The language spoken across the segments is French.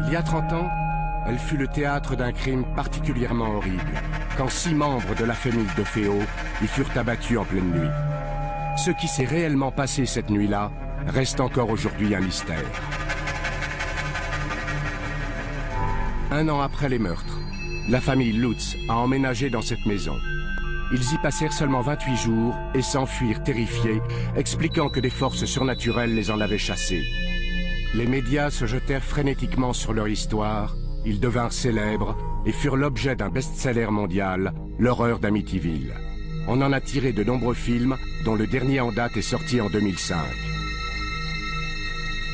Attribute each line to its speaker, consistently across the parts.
Speaker 1: Il y a 30 ans, elle fut le théâtre d'un crime particulièrement horrible, quand 6 membres de la famille DeFeo y furent abattus en pleine nuit. Ce qui s'est réellement passé cette nuit-là reste encore aujourd'hui un mystère. Un an après les meurtres, la famille Lutz a emménagé dans cette maison. Ils y passèrent seulement 28 jours et s'enfuirent terrifiés, expliquant que des forces surnaturelles les en avaient chassés. Les médias se jetèrent frénétiquement sur leur histoire, ils devinrent célèbres et furent l'objet d'un best-seller mondial, L'horreur d'Amityville. On en a tiré de nombreux films, dont le dernier en date est sorti en 2005.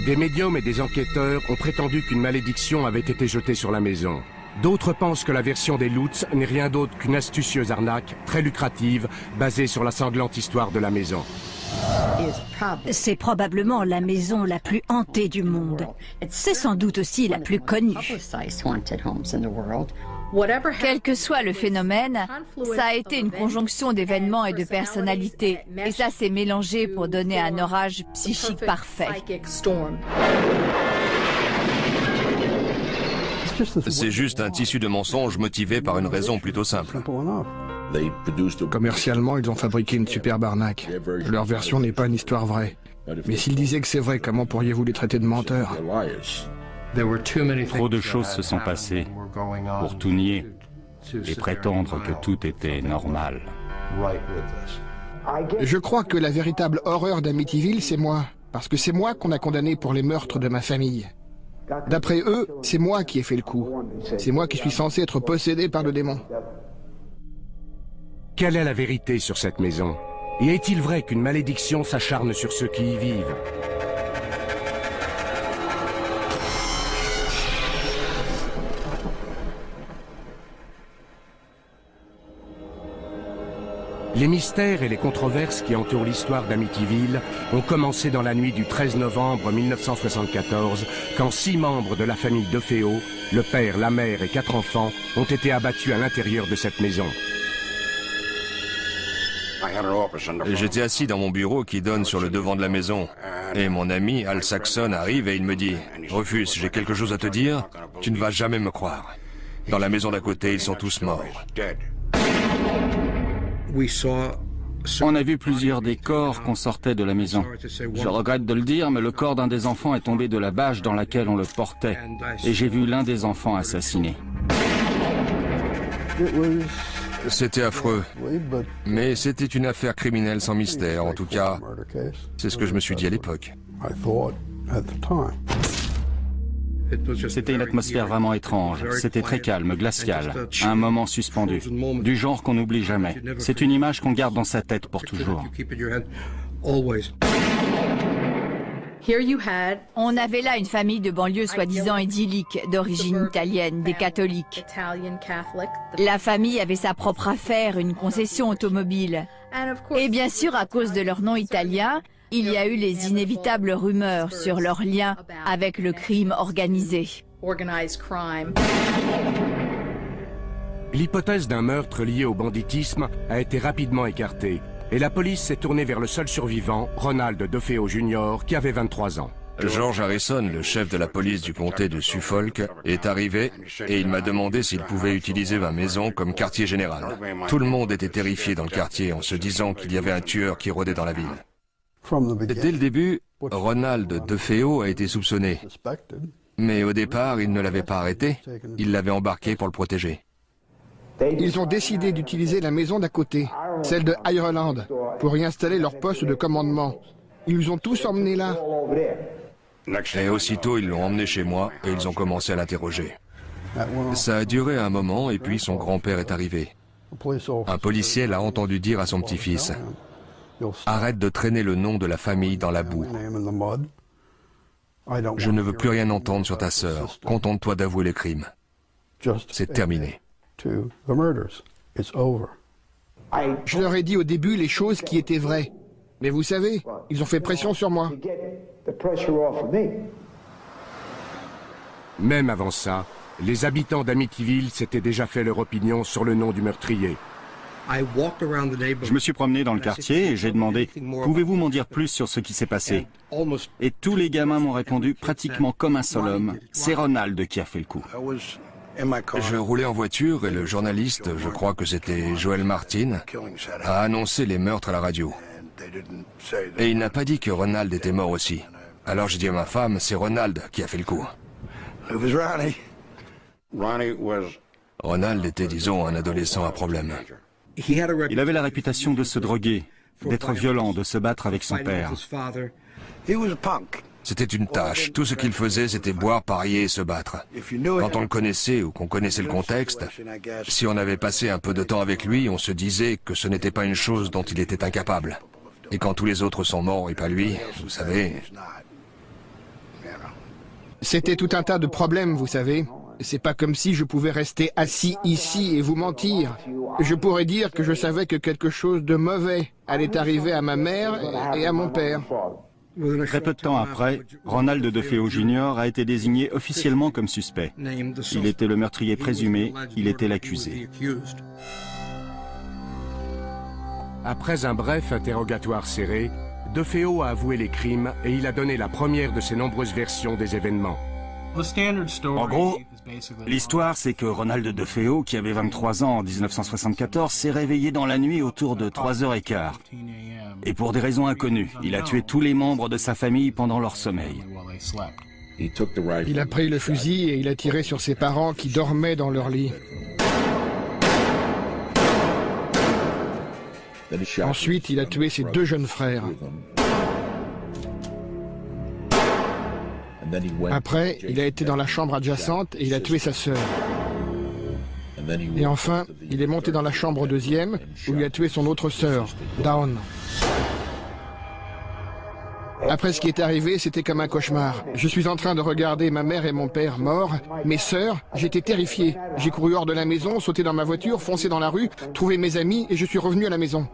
Speaker 1: Des médiums et des enquêteurs ont prétendu qu'une malédiction avait été jetée sur la maison. D'autres pensent que la version des Lutz n'est rien d'autre qu'une astucieuse arnaque, très lucrative, basée sur la sanglante histoire de la maison.
Speaker 2: C'est probablement la maison la plus hantée du monde. C'est sans doute aussi la plus connue.
Speaker 3: Quel que soit le phénomène, ça a été une conjonction d'événements et de personnalités. Et ça s'est mélangé pour donner un orage psychique parfait.
Speaker 4: C'est juste un tissu de mensonges motivé par une raison plutôt simple.
Speaker 5: Commercialement, ils ont fabriqué une superbe arnaque. Leur version n'est pas une histoire vraie. Mais s'ils disaient que c'est vrai, comment pourriez-vous les traiter de menteurs?
Speaker 6: Trop de choses se sont passées pour tout nier et prétendre que tout était normal.
Speaker 5: Je crois que la véritable horreur d'Amityville, c'est moi. Parce que c'est moi qu'on a condamné pour les meurtres de ma famille. D'après eux, c'est moi qui ai fait le coup. C'est moi qui suis censé être possédé par le démon.
Speaker 1: Quelle est la vérité sur cette maison? Et est-il vrai qu'une malédiction s'acharne sur ceux qui y vivent? Les mystères et les controverses qui entourent l'histoire d'Amityville ont commencé dans la nuit du 13 novembre 1974, quand 6 membres de la famille DeFeo, le père, la mère et 4 enfants, ont été abattus à l'intérieur de cette maison.
Speaker 4: J'étais assis dans mon bureau qui donne sur le devant de la maison. Et mon ami Al Saxon arrive et il me dit « Rufus, j'ai quelque chose à te dire, tu ne vas jamais me croire. Dans la maison d'à côté, ils sont tous morts. »
Speaker 6: On a vu plusieurs des corps qu'on sortait de la maison. Je regrette de le dire, mais le corps d'un des enfants est tombé de la bâche dans laquelle on le portait. Et j'ai vu l'un des enfants assassiné.
Speaker 4: C'était affreux, mais c'était une affaire criminelle sans mystère, en tout cas, c'est ce que je me suis dit à l'époque.
Speaker 6: C'était une atmosphère vraiment étrange, c'était très calme, glacial, un moment suspendu, du genre qu'on n'oublie jamais. C'est une image qu'on garde dans sa tête pour toujours.
Speaker 3: On avait là une famille de banlieue soi-disant idyllique, d'origine italienne, des catholiques. La famille avait sa propre affaire, une concession automobile. Et bien sûr, à cause de leur nom italien, il y a eu les inévitables rumeurs sur leur lien avec le crime organisé.
Speaker 1: L'hypothèse d'un meurtre lié au banditisme a été rapidement écartée. Et la police s'est tournée vers le seul survivant, Ronald DeFeo Jr., qui avait 23 ans.
Speaker 4: George Harrison, le chef de la police du comté de Suffolk, est arrivé et il m'a demandé s'il pouvait utiliser ma maison comme quartier général. Tout le monde était terrifié dans le quartier en se disant qu'il y avait un tueur qui rôdait dans la ville. Dès le début, Ronald DeFeo a été soupçonné. Mais au départ, il ne l'avait pas arrêté, il l'avait embarqué pour le protéger.
Speaker 5: Ils ont décidé d'utiliser la maison d'à côté, celle de Ireland, pour y installer leur poste de commandement. Ils nous ont tous emmenés là.
Speaker 4: Et aussitôt, ils l'ont emmené chez moi et ils ont commencé à l'interroger. Ça a duré un moment et puis son grand-père est arrivé. Un policier l'a entendu dire à son petit-fils « Arrête de traîner le nom de la famille dans la boue. Je ne veux plus rien entendre sur ta sœur. Contente-toi d'avouer les crimes. C'est terminé. »
Speaker 5: Je leur ai dit au début les choses qui étaient vraies. Mais vous savez, ils ont fait pression sur moi.
Speaker 1: Même avant ça, les habitants d'Amityville s'étaient déjà fait leur opinion sur le nom du meurtrier.
Speaker 6: Je me suis promené dans le quartier et j'ai demandé « Pouvez-vous m'en dire plus sur ce qui s'est passé ?» Et tous les gamins m'ont répondu pratiquement comme un seul homme « C'est Ronald qui a fait le coup. »
Speaker 4: Je roulais en voiture et le journaliste, je crois que c'était Joel Martin, a annoncé les meurtres à la radio. Et il n'a pas dit que Ronald était mort aussi. Alors j'ai dit à ma femme, c'est Ronald qui a fait le coup. Ronald était, disons, un adolescent à problème.
Speaker 6: Il avait la réputation de se droguer, d'être violent, de se battre avec son père.
Speaker 4: C'était une tâche. Tout ce qu'il faisait, c'était boire, parier et se battre. Quand on le connaissait ou qu'on connaissait le contexte, si on avait passé un peu de temps avec lui, on se disait que ce n'était pas une chose dont il était incapable. Et quand tous les autres sont morts et pas lui, vous savez...
Speaker 5: C'était tout un tas de problèmes, vous savez. C'est pas comme si je pouvais rester assis ici et vous mentir. Je pourrais dire que je savais que quelque chose de mauvais allait arriver à ma mère et à mon père.
Speaker 6: Très peu de temps après, Ronald DeFeo Jr. a été désigné officiellement comme suspect. Il était le meurtrier présumé, il était l'accusé.
Speaker 1: Après un bref interrogatoire serré, DeFeo a avoué les crimes et il a donné la première de ses nombreuses versions des événements.
Speaker 6: En gros, l'histoire c'est que Ronald DeFeo, qui avait 23 ans en 1974, s'est réveillé dans la nuit autour de 3h15. Et pour des raisons inconnues, il a tué tous les membres de sa famille pendant leur sommeil.
Speaker 5: Il a pris le fusil et il a tiré sur ses parents qui dormaient dans leur lit. Ensuite, il a tué ses 2 jeunes frères. Après, il a été dans la chambre adjacente et il a tué sa sœur. Et enfin, il est monté dans la chambre deuxième où il a tué son autre sœur, Dawn. Après ce qui est arrivé, c'était comme un cauchemar. Je suis en train de regarder ma mère et mon père morts, mes sœurs, j'étais terrifié. J'ai couru hors de la maison, sauté dans ma voiture, foncé dans la rue, trouvé mes amis et je suis revenu à la maison.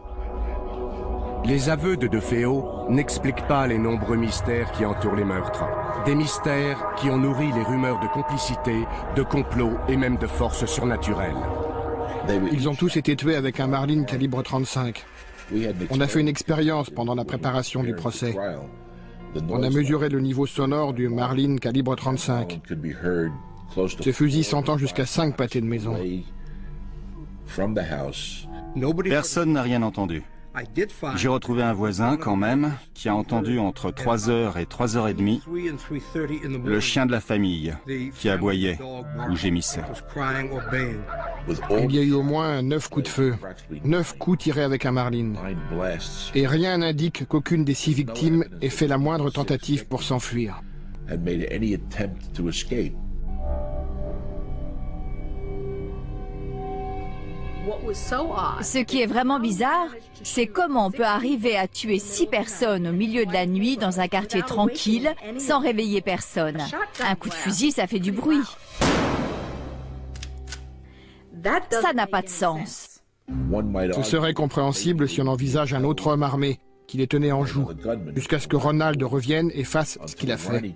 Speaker 1: Les aveux de DeFeo n'expliquent pas les nombreux mystères qui entourent les meurtres. Des mystères qui ont nourri les rumeurs de complicité, de complot et même de forces surnaturelles.
Speaker 5: Ils ont tous été tués avec un Marlin calibre 35. On a fait une expérience pendant la préparation du procès. On a mesuré le niveau sonore du Marlin calibre 35. Ce fusil s'entend jusqu'à 5 pâtés de maison.
Speaker 6: Personne n'a rien entendu. J'ai retrouvé un voisin quand même qui a entendu entre 3h et 3h30 le chien de la famille qui aboyait ou gémissait.
Speaker 5: Il y a eu au moins 9 coups de feu, 9 coups tirés avec un Marlin. Et rien n'indique qu'aucune des 6 victimes ait fait la moindre tentative pour s'enfuir.
Speaker 3: Ce qui est vraiment bizarre, c'est comment on peut arriver à tuer 6 personnes au milieu de la nuit dans un quartier tranquille sans réveiller personne. Un coup de fusil, ça fait du bruit. Ça n'a pas de sens.
Speaker 5: Ce serait compréhensible si on envisage un autre homme armé qui les tenait en joue, jusqu'à ce que Ronald revienne et fasse ce qu'il a fait.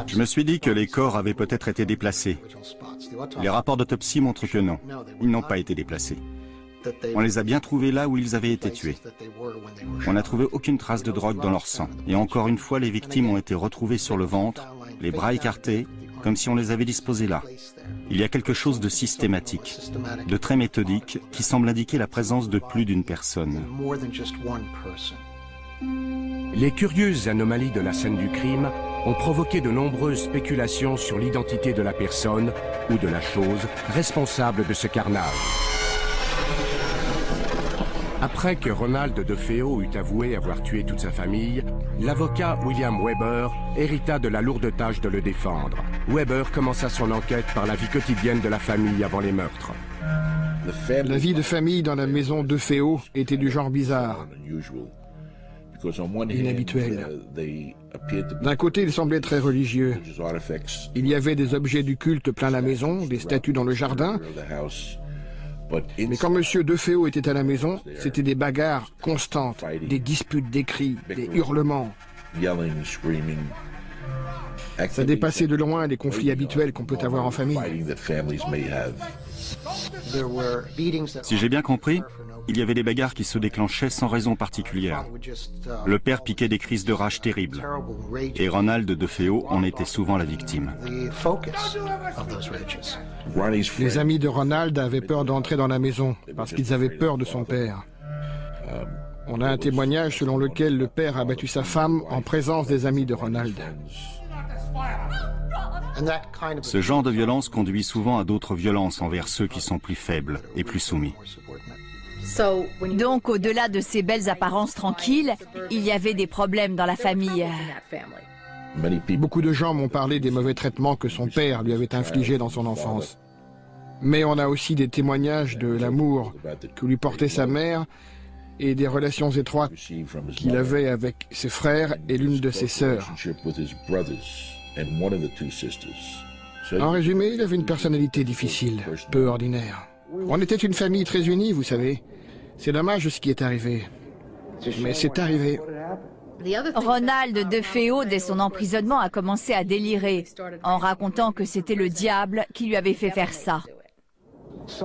Speaker 6: Je me suis dit que les corps avaient peut-être été déplacés. Les rapports d'autopsie montrent que non, ils n'ont pas été déplacés. On les a bien trouvés là où ils avaient été tués. On n'a trouvé aucune trace de drogue dans leur sang. Et encore une fois, les victimes ont été retrouvées sur le ventre, les bras écartés, comme si on les avait disposés là. Il y a quelque chose de systématique, de très méthodique, qui semble indiquer la présence de plus d'une personne.
Speaker 1: Les curieuses anomalies de la scène du crime ont provoqué de nombreuses spéculations sur l'identité de la personne ou de la chose responsable de ce carnage. Après que Ronald DeFeo eut avoué avoir tué toute sa famille, l'avocat William Weber hérita de la lourde tâche de le défendre. Weber commença son enquête par la vie quotidienne de la famille avant les meurtres.
Speaker 5: La vie de famille dans la maison DeFeo était du genre bizarre, inhabituel. D'un côté, il semblait très religieux. Il y avait des objets du culte plein la maison, des statues dans le jardin. Mais quand M. DeFeo était à la maison, c'était des bagarres constantes, des disputes, des cris, des hurlements. Ça dépassait de loin les conflits habituels qu'on peut avoir en famille.
Speaker 6: Si j'ai bien compris, il y avait des bagarres qui se déclenchaient sans raison particulière. Le père piquait des crises de rage terribles. Et Ronald DeFeo en était souvent la victime.
Speaker 5: Les amis de Ronald avaient peur d'entrer dans la maison parce qu'ils avaient peur de son père. On a un témoignage selon lequel le père a battu sa femme en présence des amis de Ronald.
Speaker 6: Ce genre de violence conduit souvent à d'autres violences envers ceux qui sont plus faibles et plus soumis.
Speaker 3: Donc, au-delà de ces belles apparences tranquilles, il y avait des problèmes dans la famille.
Speaker 5: Beaucoup de gens m'ont parlé des mauvais traitements que son père lui avait infligés dans son enfance. Mais on a aussi des témoignages de l'amour que lui portait sa mère et des relations étroites qu'il avait avec ses frères et l'une de ses sœurs. En résumé, il avait une personnalité difficile, peu ordinaire. On était une famille très unie, vous savez. C'est dommage ce qui est arrivé. Mais c'est arrivé.
Speaker 3: Ronald DeFeo, dès son emprisonnement, a commencé à délirer, en racontant que c'était le diable qui lui avait fait faire ça.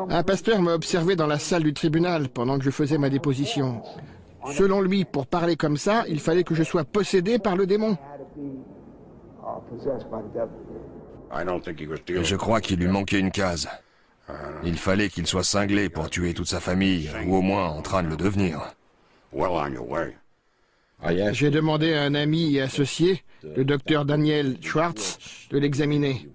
Speaker 5: Un pasteur m'a observé dans la salle du tribunal pendant que je faisais ma déposition. Selon lui, pour parler comme ça, il fallait que je sois possédé par le démon.
Speaker 4: Je crois qu'il lui manquait une case. Il fallait qu'il soit cinglé pour tuer toute sa famille, ou au moins en train de le devenir.
Speaker 5: J'ai demandé à un ami et associé, le docteur Daniel Schwartz, de l'examiner.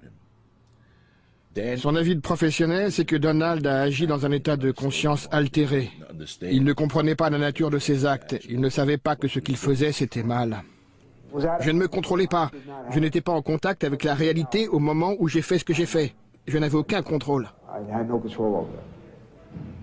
Speaker 5: Son avis de professionnel, c'est que Donald a agi dans un état de conscience altéré. Il ne comprenait pas la nature de ses actes. Il ne savait pas que ce qu'il faisait, c'était mal. Je ne me contrôlais pas. Je n'étais pas en contact avec la réalité au moment où j'ai fait ce que j'ai fait. Je n'avais aucun contrôle.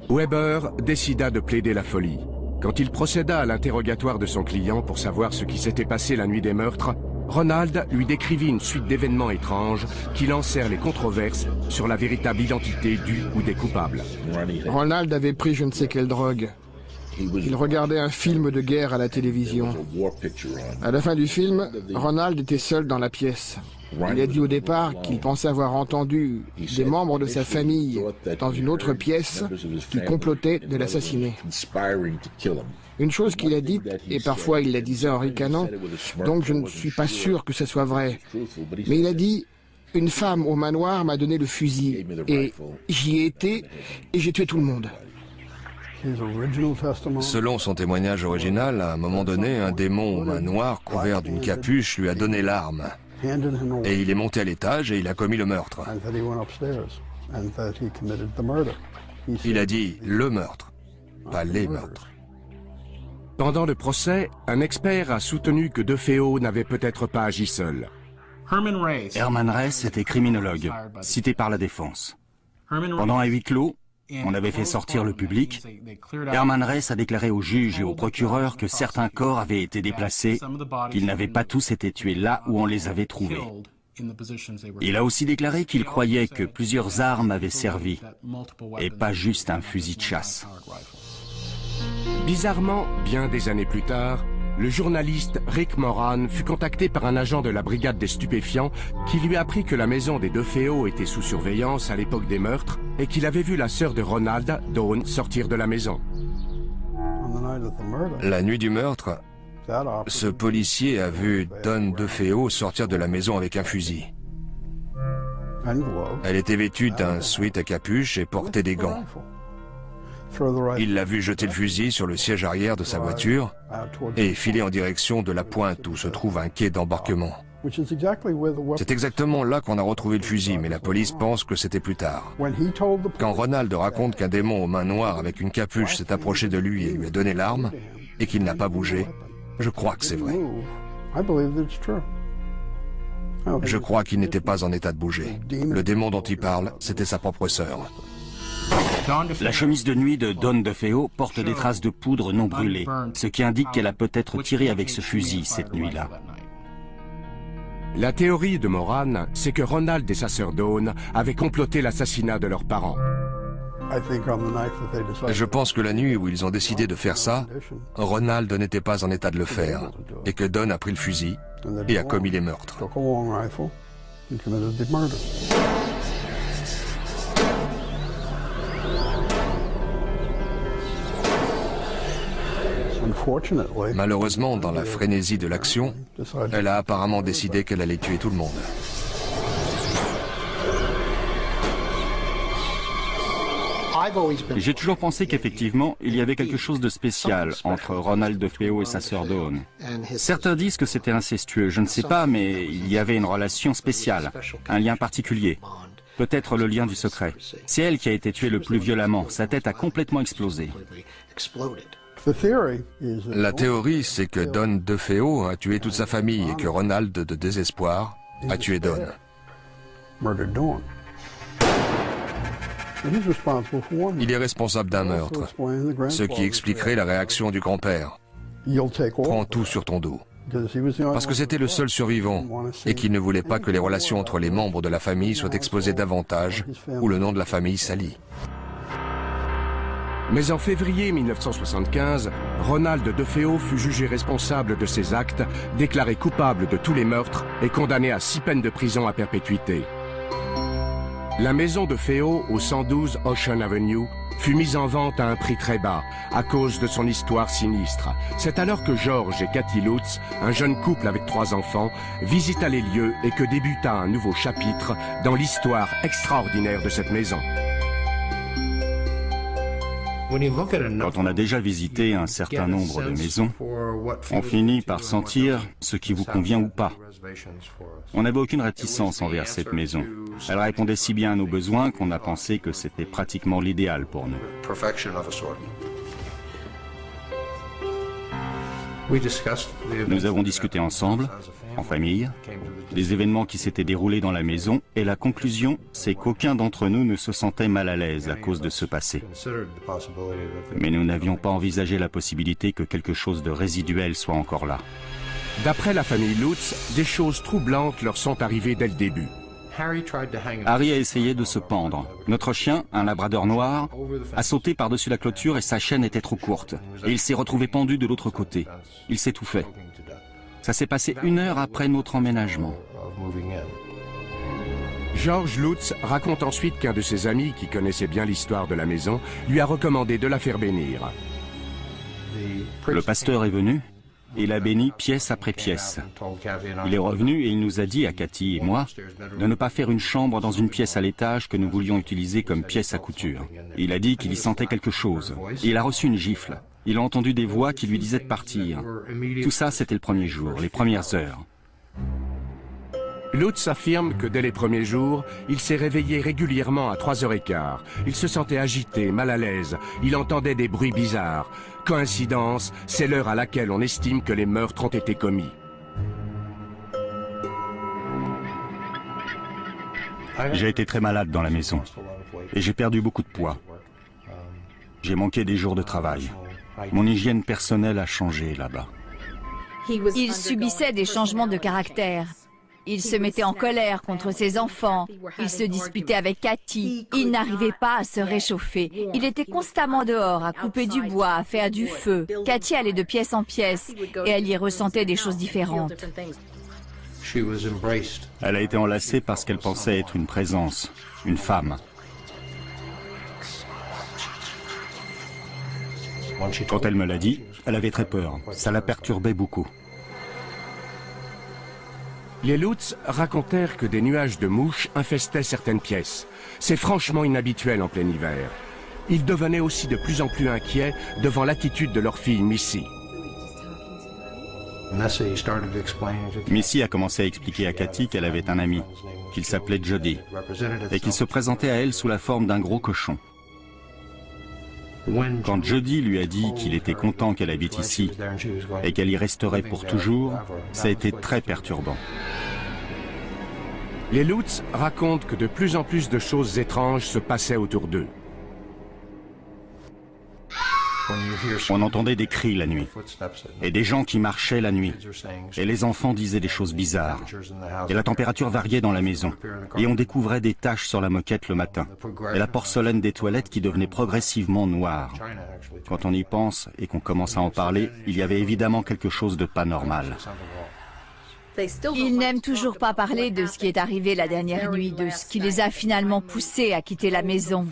Speaker 1: Weber décida de plaider la folie. Quand il procéda à l'interrogatoire de son client pour savoir ce qui s'était passé la nuit des meurtres, Ronald lui décrivit une suite d'événements étranges qui lancèrent les controverses sur la véritable identité du ou des coupables.
Speaker 5: Ronald avait pris je ne sais quelle drogue. Il regardait un film de guerre à la télévision. À la fin du film, Ronald était seul dans la pièce. Il a dit au départ qu'il pensait avoir entendu des membres de sa famille dans une autre pièce qui complotaient de l'assassiner. Une chose qu'il a dite, et parfois il la disait en ricanant, donc je ne suis pas sûr que ce soit vrai. Mais il a dit, une femme au manoir m'a donné le fusil, et j'y ai été, et j'ai tué tout le monde.
Speaker 4: Selon son témoignage original, à un moment donné, un démon aux mains noires couvert d'une capuche lui a donné l'arme. Et il est monté à l'étage et il a commis le meurtre. Il a dit le meurtre, pas les meurtres.
Speaker 1: Pendant le procès, un expert a soutenu que DeFeo n'avait peut-être pas agi seul.
Speaker 6: Herman Reyes était criminologue, cité par la défense. Pendant un huis clos, on avait fait sortir le public. Herman Reyes a déclaré au juge et au procureur que certains corps avaient été déplacés, qu'ils n'avaient pas tous été tués là où on les avait trouvés. Il a aussi déclaré qu'il croyait que plusieurs armes avaient servi, et pas juste un fusil de chasse.
Speaker 1: Bizarrement, bien des années plus tard, le journaliste Rick Moran fut contacté par un agent de la brigade des stupéfiants qui lui apprit que la maison des DeFeo était sous surveillance à l'époque des meurtres et qu'il avait vu la sœur de Ronald, Dawn, sortir de la maison.
Speaker 4: La nuit du meurtre, ce policier a vu Dawn DeFeo sortir de la maison avec un fusil. Elle était vêtue d'un sweat à capuche et portait des gants. Il l'a vu jeter le fusil sur le siège arrière de sa voiture et filer en direction de la pointe où se trouve un quai d'embarquement. C'est exactement là qu'on a retrouvé le fusil, mais la police pense que c'était plus tard. Quand Ronald raconte qu'un démon aux mains noires avec une capuche s'est approché de lui et lui a donné l'arme, et qu'il n'a pas bougé, je crois que c'est vrai. Je crois qu'il n'était pas en état de bouger. Le démon dont il parle, c'était sa propre sœur.
Speaker 6: La chemise de nuit de Dawn DeFeo porte des traces de poudre non brûlée, ce qui indique qu'elle a peut-être tiré avec ce fusil cette nuit-là.
Speaker 1: La théorie de Moran, c'est que Ronald et sa sœur Dawn avaient comploté l'assassinat de leurs parents.
Speaker 4: Je pense que la nuit où ils ont décidé de faire ça, Ronald n'était pas en état de le faire, et que Dawn a pris le fusil et a commis les meurtres. Malheureusement, dans la frénésie de l'action, elle a apparemment décidé qu'elle allait tuer tout le monde.
Speaker 6: J'ai toujours pensé qu'effectivement, il y avait quelque chose de spécial entre Ronald DeFeo et sa sœur Dawn. Certains disent que c'était incestueux, je ne sais pas, mais il y avait une relation spéciale, un lien particulier. Peut-être le lien du secret. C'est elle qui a été tuée le plus violemment, sa tête a complètement explosé.
Speaker 4: La théorie, c'est que Don DeFeo a tué toute sa famille et que Ronald, de désespoir, a tué Don. Il est responsable d'un meurtre, ce qui expliquerait la réaction du grand-père. Prends tout sur ton dos. Parce que c'était le seul survivant et qu'il ne voulait pas que les relations entre les membres de la famille soient exposées davantage ou le nom de la famille sali.
Speaker 1: Mais en février 1975, Ronald DeFeo fut jugé responsable de ses actes, déclaré coupable de tous les meurtres et condamné à 6 peines de prison à perpétuité. La maison DeFeo, au 112 Ocean Avenue, fut mise en vente à un prix très bas, à cause de son histoire sinistre. C'est alors que George et Kathy Lutz, un jeune couple avec 3 enfants, visita les lieux et que débuta un nouveau chapitre dans l'histoire extraordinaire de cette maison.
Speaker 6: Quand on a déjà visité un certain nombre de maisons, on finit par sentir ce qui vous convient ou pas. On n'avait aucune réticence envers cette maison. Elle répondait si bien à nos besoins qu'on a pensé que c'était pratiquement l'idéal pour nous. Nous avons discuté ensemble, en famille, des événements qui s'étaient déroulés dans la maison et la conclusion, c'est qu'aucun d'entre nous ne se sentait mal à l'aise à cause de ce passé. Mais nous n'avions pas envisagé la possibilité que quelque chose de résiduel soit encore là.
Speaker 1: D'après la famille Lutz, des choses troublantes leur sont arrivées dès le début.
Speaker 6: Harry a essayé de se pendre. Notre chien, un labrador noir, a sauté par-dessus la clôture et sa chaîne était trop courte. Et il s'est retrouvé pendu de l'autre côté. Il s'étouffait. Ça s'est passé 1 heure après notre emménagement.
Speaker 1: George Lutz raconte ensuite qu'un de ses amis, qui connaissait bien l'histoire de la maison, lui a recommandé de la faire bénir.
Speaker 6: Le pasteur est venu et l'a béni pièce après pièce. Il est revenu et il nous a dit, à Cathy et moi, de ne pas faire une chambre dans une pièce à l'étage que nous voulions utiliser comme pièce à couture. Il a dit qu'il y sentait quelque chose. Et il a reçu une gifle. Il a entendu des voix qui lui disaient de partir. Tout ça, c'était le premier jour, les premières heures.
Speaker 1: Lutz affirme que dès les premiers jours, il s'est réveillé régulièrement à 3h15. Il se sentait agité, mal à l'aise. Il entendait des bruits bizarres. Coïncidence, c'est l'heure à laquelle on estime que les meurtres ont été commis.
Speaker 6: J'ai été très malade dans la maison et j'ai perdu beaucoup de poids. J'ai manqué des jours de travail. Mon hygiène personnelle a changé là-bas.
Speaker 3: Il subissait des changements de caractère. Il se mettait en colère contre ses enfants. Il se disputait avec Cathy. Il n'arrivait pas à se réchauffer. Il était constamment dehors, à couper du bois, à faire du feu. Cathy allait de pièce en pièce et elle y ressentait des choses différentes.
Speaker 6: Elle a été enlacée parce qu'elle pensait être une présence, une femme. Quand elle me l'a dit, elle avait très peur. Ça la perturbait beaucoup.
Speaker 1: Les Lutz racontèrent que des nuages de mouches infestaient certaines pièces. C'est franchement inhabituel en plein hiver. Ils devenaient aussi de plus en plus inquiets devant l'attitude de leur fille Missy.
Speaker 6: Missy a commencé à expliquer à Cathy qu'elle avait un ami, qu'il s'appelait Jody, et qu'il se présentait à elle sous la forme d'un gros cochon. Quand Jody lui a dit qu'il était content qu'elle habite ici et qu'elle y resterait pour toujours, ça a été très perturbant.
Speaker 1: Les Lutz racontent que de plus en plus de choses étranges se passaient autour d'eux.
Speaker 6: On entendait des cris la nuit, et des gens qui marchaient la nuit, et les enfants disaient des choses bizarres, et la température variait dans la maison, et on découvrait des taches sur la moquette le matin, et la porcelaine des toilettes qui devenait progressivement noire. Quand on y pense et qu'on commence à en parler, il y avait évidemment quelque chose de pas normal.
Speaker 3: Ils n'aiment toujours pas parler de ce qui est arrivé la dernière nuit, de ce qui les a finalement poussés à quitter la maison.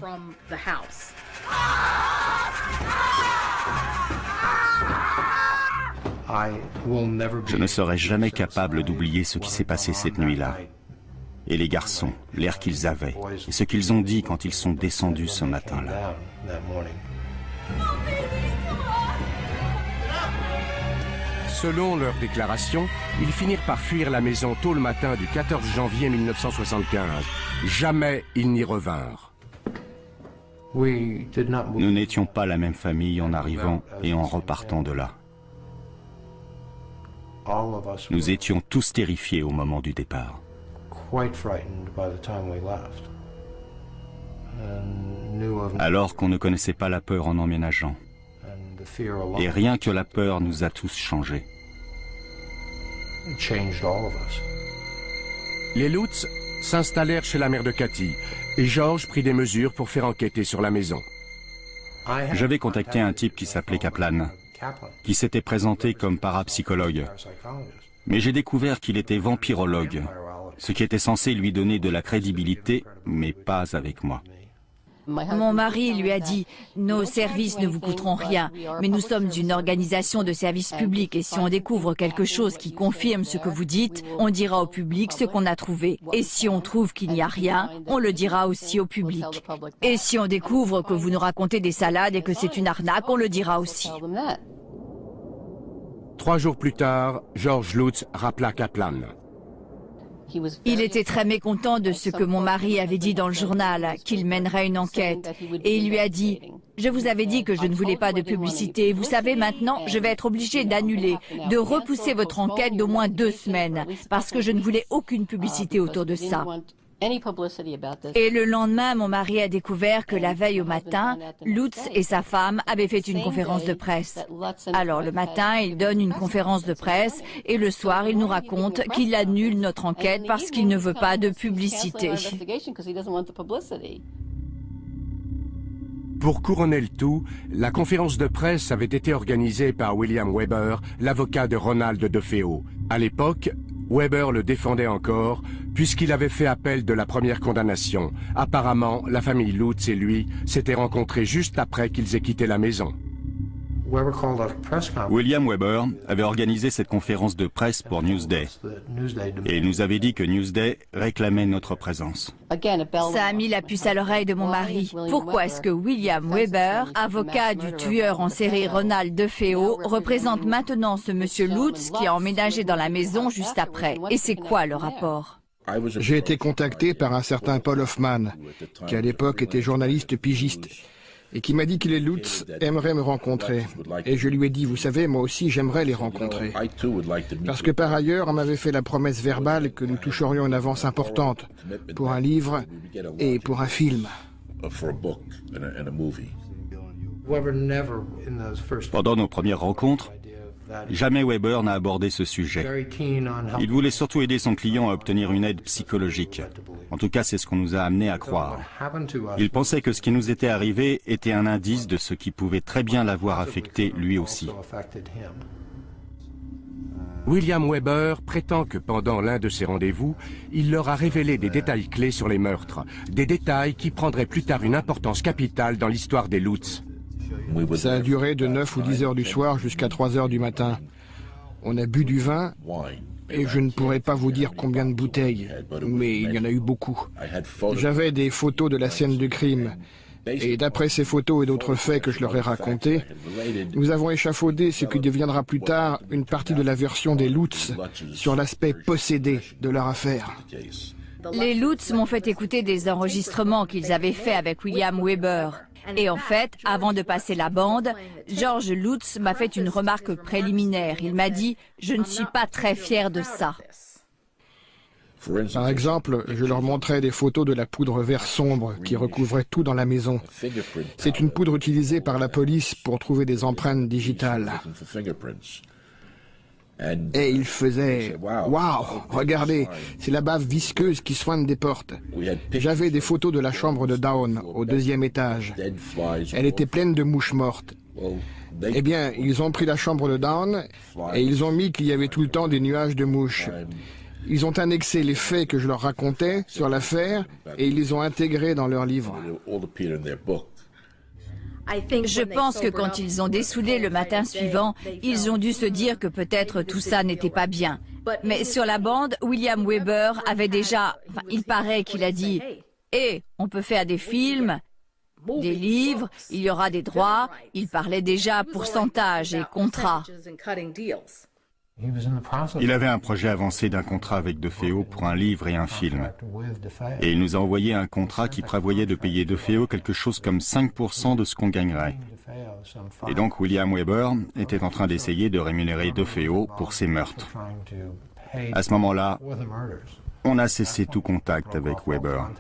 Speaker 6: Je ne serai jamais capable d'oublier ce qui s'est passé cette nuit-là. Et les garçons, l'air qu'ils avaient, et ce qu'ils ont dit quand ils sont descendus ce matin-là.
Speaker 1: Selon leurs déclarations, ils finirent par fuir la maison tôt le matin du 14 janvier 1975. Jamais ils n'y revinrent.
Speaker 6: Nous n'étions pas la même famille en arrivant et en repartant de là. Nous étions tous terrifiés au moment du départ. Alors qu'on ne connaissait pas la peur en emménageant. Et rien que la peur nous a tous changés.
Speaker 1: Les Lutz s'installèrent chez la mère de Cathy et George prit des mesures pour faire enquêter sur la maison.
Speaker 6: J'avais contacté un type qui s'appelait Kaplan, qui s'était présenté comme parapsychologue. Mais j'ai découvert qu'il était vampirologue, ce qui était censé lui donner de la crédibilité, mais pas avec moi.
Speaker 3: Mon mari lui a dit « Nos services ne vous coûteront rien, mais nous sommes une organisation de services publics et si on découvre quelque chose qui confirme ce que vous dites, on dira au public ce qu'on a trouvé. Et si on trouve qu'il n'y a rien, on le dira aussi au public. Et si on découvre que vous nous racontez des salades et que c'est une arnaque, on le dira aussi. »
Speaker 1: 3 jours plus tard, George Lutz rappela Kaplan.
Speaker 3: Il était très mécontent de ce que mon mari avait dit dans le journal, qu'il mènerait une enquête. Et il lui a dit « Je vous avais dit que je ne voulais pas de publicité. Vous savez, maintenant, je vais être obligé d'annuler, de repousser votre enquête d'au moins 2 semaines, parce que je ne voulais aucune publicité autour de ça. » Et le lendemain, mon mari a découvert que la veille au matin, Lutz et sa femme avaient fait une conférence de presse. Alors le matin, il donne une conférence de presse et le soir, il nous raconte qu'il annule notre enquête parce qu'il ne veut pas de publicité.
Speaker 1: Pour couronner le tout, la conférence de presse avait été organisée par William Weber, l'avocat de Ronald DeFeo. À l'époque, Weber le défendait encore, puisqu'il avait fait appel de la première condamnation. Apparemment, la famille Lutz et lui s'étaient rencontrés juste après qu'ils aient quitté la maison.
Speaker 6: William Weber avait organisé cette conférence de presse pour Newsday. Et il nous avait dit que Newsday réclamait notre présence.
Speaker 3: Ça a mis la puce à l'oreille de mon mari. Pourquoi est-ce que William Weber, avocat du tueur en série Ronald DeFeo, représente maintenant ce monsieur Lutz qui a emménagé dans la maison juste après? Et c'est quoi le rapport?
Speaker 5: J'ai été contacté par un certain Paul Hoffman, qui à l'époque était journaliste pigiste, et qui m'a dit que les Lutz aimeraient me rencontrer. Et je lui ai dit, vous savez, moi aussi j'aimerais les rencontrer. Parce que par ailleurs, on m'avait fait la promesse verbale que nous toucherions une avance importante pour un livre et pour un film.
Speaker 6: Pendant nos premières rencontres, jamais Weber n'a abordé ce sujet. Il voulait surtout aider son client à obtenir une aide psychologique. En tout cas, c'est ce qu'on nous a amené à croire. Il pensait que ce qui nous était arrivé était un indice de ce qui pouvait très bien l'avoir affecté lui aussi.
Speaker 1: William Weber prétend que pendant l'un de ses rendez-vous, il leur a révélé des détails clés sur les meurtres, des détails qui prendraient plus tard une importance capitale dans l'histoire des Lutz.
Speaker 5: Ça a duré de 9 ou 10 heures du soir jusqu'à 3 heures du matin. On a bu du vin, et je ne pourrais pas vous dire combien de bouteilles, mais il y en a eu beaucoup. J'avais des photos de la scène du crime, et d'après ces photos et d'autres faits que je leur ai racontés, nous avons échafaudé ce qui deviendra plus tard une partie de la version des Lutz sur l'aspect possédé de leur affaire.
Speaker 3: Les Lutz m'ont fait écouter des enregistrements qu'ils avaient faits avec William Weber. Et en fait, avant de passer la bande, George Lutz m'a fait une remarque préliminaire. Il m'a dit « Je ne suis pas très fier de ça ».
Speaker 5: Par exemple, je leur montrais des photos de la poudre vert sombre qui recouvrait tout dans la maison. C'est une poudre utilisée par la police pour trouver des empreintes digitales. Et il faisait « Waouh, regardez, c'est la bave visqueuse qui soigne des portes. » J'avais des photos de la chambre de Down, au 2e étage. Elle était pleine de mouches mortes. Eh bien, ils ont pris la chambre de Down et ils ont mis qu'il y avait tout le temps des nuages de mouches. Ils ont annexé les faits que je leur racontais sur l'affaire et ils les ont intégrés dans leur livre.
Speaker 3: Je pense que quand ils ont dessoudé le matin suivant, ils ont dû se dire que peut-être tout ça n'était pas bien. Mais sur la bande, William Weber avait déjà... il paraît qu'il a dit « Eh, on peut faire des films, des livres, il y aura des droits. » Il parlait déjà pourcentage et contrat.
Speaker 6: Il avait un projet avancé d'un contrat avec DeFeo pour un livre et un film. Et il nous a envoyé un contrat qui prévoyait de payer DeFeo quelque chose comme 5% de ce qu'on gagnerait. Et donc William Weber était en train d'essayer de rémunérer DeFeo pour ses meurtres. À ce moment-là, on a cessé tout contact avec Weber.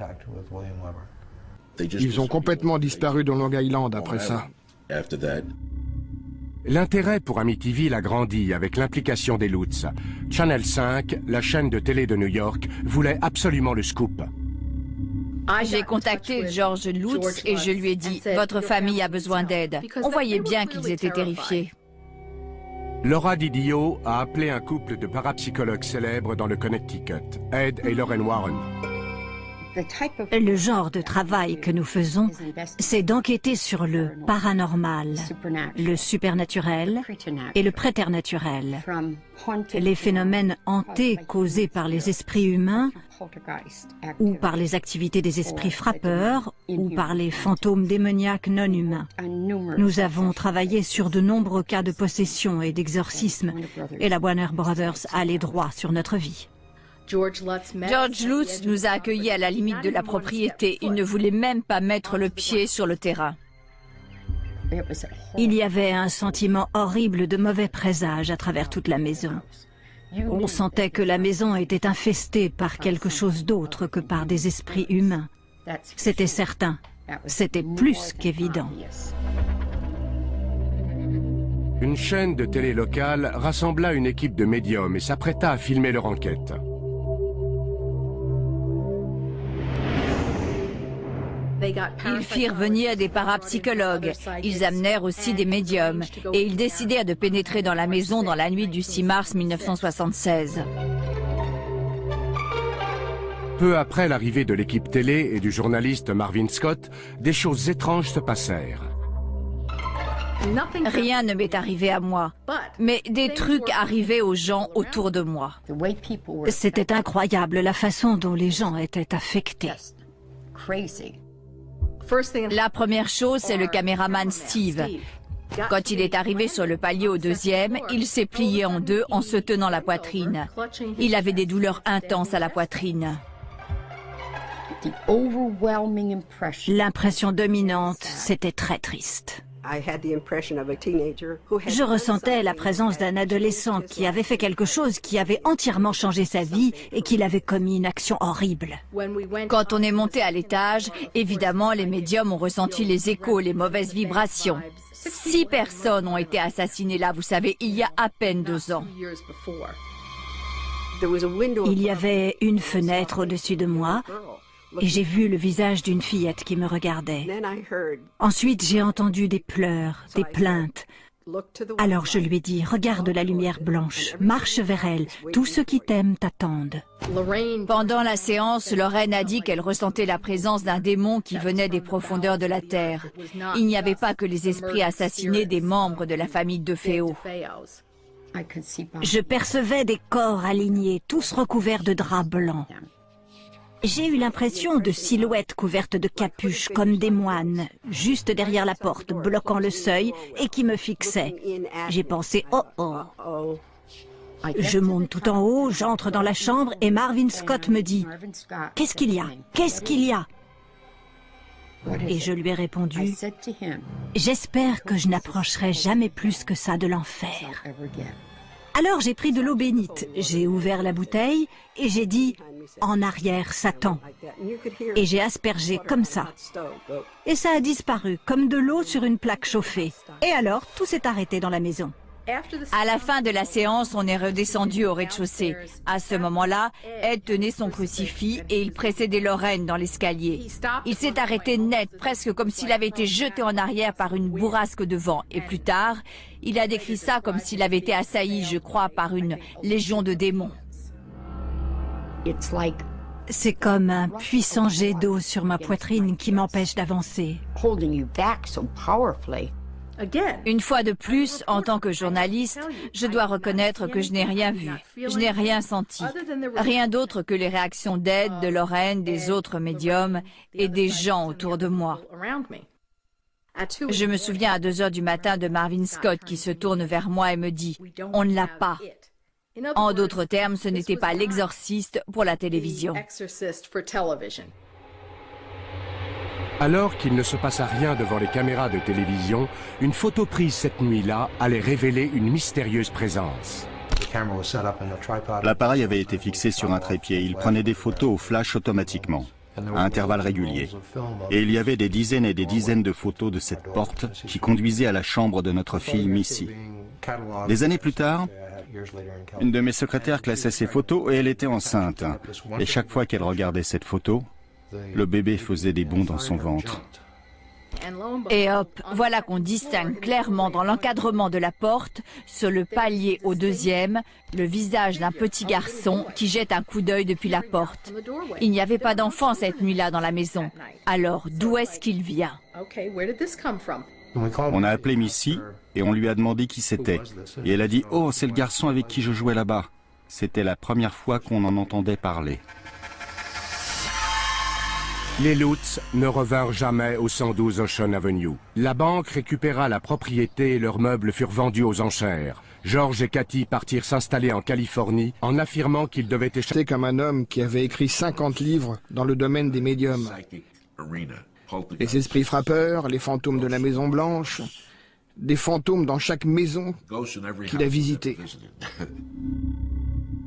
Speaker 5: Ils ont complètement disparu de Long Island après ça.
Speaker 1: L'intérêt pour Amityville a grandi avec l'implication des Lutz. Channel 5, la chaîne de télé de New York, voulait absolument le scoop.
Speaker 3: J'ai contacté George Lutz et je lui ai dit « Votre famille a besoin d'aide ». On voyait bien qu'ils étaient terrifiés.
Speaker 1: Laura Didio a appelé un couple de parapsychologues célèbres dans le Connecticut, Ed et Lorraine Warren.
Speaker 2: Le genre de travail que nous faisons, c'est d'enquêter sur le paranormal, le supernaturel et le préternaturel. Les phénomènes hantés causés par les esprits humains ou par les activités des esprits frappeurs ou par les fantômes démoniaques non humains. Nous avons travaillé sur de nombreux cas de possession et d'exorcisme et la Warner Brothers a les droits sur notre vie.
Speaker 3: George Lutz nous a accueillis à la limite de la propriété. Il ne voulait même pas mettre le pied sur le terrain.
Speaker 2: Il y avait un sentiment horrible de mauvais présage à travers toute la maison. On sentait que la maison était infestée par quelque chose d'autre que par des esprits humains. C'était certain. C'était plus qu'évident.
Speaker 1: Une chaîne de télé locale rassembla une équipe de médiums et s'apprêta à filmer leur enquête.
Speaker 3: Ils firent venir des parapsychologues, ils amenèrent aussi des médiums et ils décidèrent de pénétrer dans la maison dans la nuit du 6 mars 1976.
Speaker 1: Peu après l'arrivée de l'équipe télé et du journaliste Marvin Scott, des choses étranges se passèrent.
Speaker 3: Rien ne m'est arrivé à moi, mais des trucs arrivaient aux gens autour de moi.
Speaker 2: C'était incroyable la façon dont les gens étaient affectés.
Speaker 3: La première chose, c'est le caméraman Steve. Quand il est arrivé sur le palier au deuxième, il s'est plié en deux en se tenant la poitrine. Il avait des douleurs intenses à la poitrine.
Speaker 2: L'impression dominante, c'était très triste. Je ressentais la présence d'un adolescent qui avait fait quelque chose qui avait entièrement changé sa vie et qu'il avait commis une action horrible.
Speaker 3: Quand on est monté à l'étage, évidemment, les médiums ont ressenti les échos, les mauvaises vibrations. 6 personnes ont été assassinées là, vous savez, il y a à peine 2 ans.
Speaker 2: Il y avait une fenêtre au-dessus de moi et j'ai vu le visage d'une fillette qui me regardait. Ensuite, j'ai entendu des pleurs, des plaintes. Alors je lui ai dit, regarde la lumière blanche, marche vers elle, tous ceux qui t'aiment t'attendent.
Speaker 3: Pendant la séance, Lorraine a dit qu'elle ressentait la présence d'un démon qui venait des profondeurs de la terre. Il n'y avait pas que les esprits assassinés des membres de la famille DeFeo.
Speaker 2: Je percevais des corps alignés, tous recouverts de draps blancs. J'ai eu l'impression de silhouettes couvertes de capuches comme des moines, juste derrière la porte, bloquant le seuil et qui me fixaient. J'ai pensé, oh oh. Je monte tout en haut, j'entre dans la chambre et Marvin Scott me dit, qu'est-ce qu'il y a? Qu'est-ce qu'il y a? Et je lui ai répondu, j'espère que je n'approcherai jamais plus que ça de l'enfer. Alors j'ai pris de l'eau bénite, j'ai ouvert la bouteille et j'ai dit « En arrière, Satan !» Et j'ai aspergé comme ça. Et ça a disparu, comme de l'eau sur une plaque chauffée. Et alors, tout s'est arrêté dans la maison.
Speaker 3: À la fin de la séance, on est redescendu au rez-de-chaussée. À ce moment-là, Ed tenait son crucifix et il précédait Lorraine dans l'escalier. Il s'est arrêté net, presque comme s'il avait été jeté en arrière par une bourrasque de vent. Et plus tard, il a décrit ça comme s'il avait été assailli, je crois, par une légion de démons.
Speaker 2: C'est comme un puissant jet d'eau sur ma poitrine qui m'empêche d'avancer.
Speaker 3: Une fois de plus, en tant que journaliste, je dois reconnaître que je n'ai rien vu, je n'ai rien senti. Rien d'autre que les réactions d'aide de Lorraine, des autres médiums et des gens autour de moi. Je me souviens à 2 heures du matin de Marvin Scott qui se tourne vers moi et me dit « On ne l'a pas ». En d'autres termes, ce n'était pas l'exorciste pour la télévision.
Speaker 1: Alors qu'il ne se passa rien devant les caméras de télévision, une photo prise cette nuit-là allait révéler une mystérieuse présence.
Speaker 6: L'appareil avait été fixé sur un trépied. Il prenait des photos au flash automatiquement, à intervalles réguliers. Et il y avait des dizaines et des dizaines de photos de cette porte qui conduisait à la chambre de notre fille Missy. Des années plus tard, une de mes secrétaires classait ces photos et elle était enceinte. Et chaque fois qu'elle regardait cette photo, le bébé faisait des bonds dans son ventre.
Speaker 3: Et hop, voilà qu'on distingue clairement dans l'encadrement de la porte, sur le palier au 2e, le visage d'un petit garçon qui jette un coup d'œil depuis la porte. Il n'y avait pas d'enfant cette nuit-là dans la maison. Alors, d'où est-ce qu'il vient?
Speaker 6: On a appelé Missy et on lui a demandé qui c'était. Et elle a dit « Oh, c'est le garçon avec qui je jouais là-bas ». C'était la première fois qu'on en entendait parler.
Speaker 1: Les Lutz ne revinrent jamais au 112 Ocean Avenue. La banque récupéra la propriété et leurs meubles furent vendus aux enchères. George et Cathy partirent s'installer en Californie en affirmant qu'ils devaient échapper.
Speaker 5: C'était comme un homme qui avait écrit 50 livres dans le domaine des médiums. Les esprits frappeurs, les fantômes de la Maison Blanche, des fantômes dans chaque maison qu'il a visitée.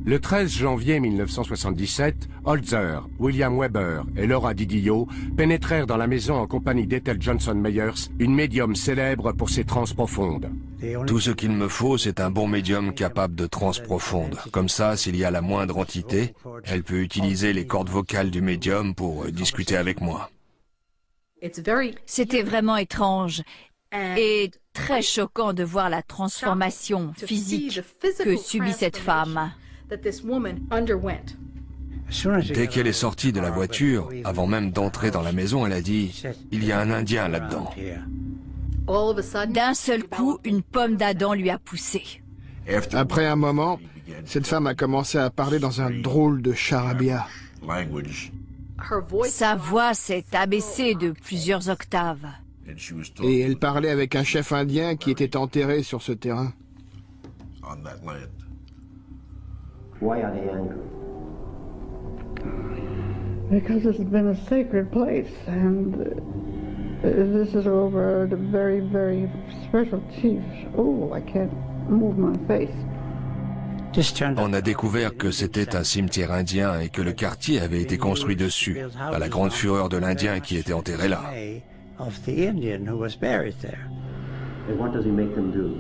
Speaker 1: Le 13 janvier 1977, Holzer, William Weber et Laura Didio pénétrèrent dans la maison en compagnie d'Ethel Johnson Meyers, une médium célèbre pour ses transes profondes.
Speaker 4: Tout ce qu'il me faut, c'est un bon médium capable de transes profondes. Comme ça, s'il y a la moindre entité, elle peut utiliser les cordes vocales du médium pour discuter avec moi.
Speaker 3: C'était vraiment étrange et très choquant de voir la transformation physique que subit cette femme.
Speaker 4: Dès qu'elle est sortie de la voiture, avant même d'entrer dans la maison, elle a dit « Il y a un Indien là-dedans ».
Speaker 3: D'un seul coup, une pomme d'Adam lui a poussé.
Speaker 5: Après un moment, cette femme a commencé à parler dans un drôle de charabia.
Speaker 3: Sa voix s'est abaissée de plusieurs octaves.
Speaker 5: Et elle parlait avec un chef indien qui était enterré sur ce terrain.
Speaker 7: Why are they angry?
Speaker 8: Because it's been a sacred place, and this is over the very, very special chief. Oh, I can't move my face.
Speaker 4: On a découvert que c'était un cimetière indien et que le quartier avait été construit dessus, à la grande fureur de l'Indien qui était enterré là.
Speaker 7: And what does he make them do?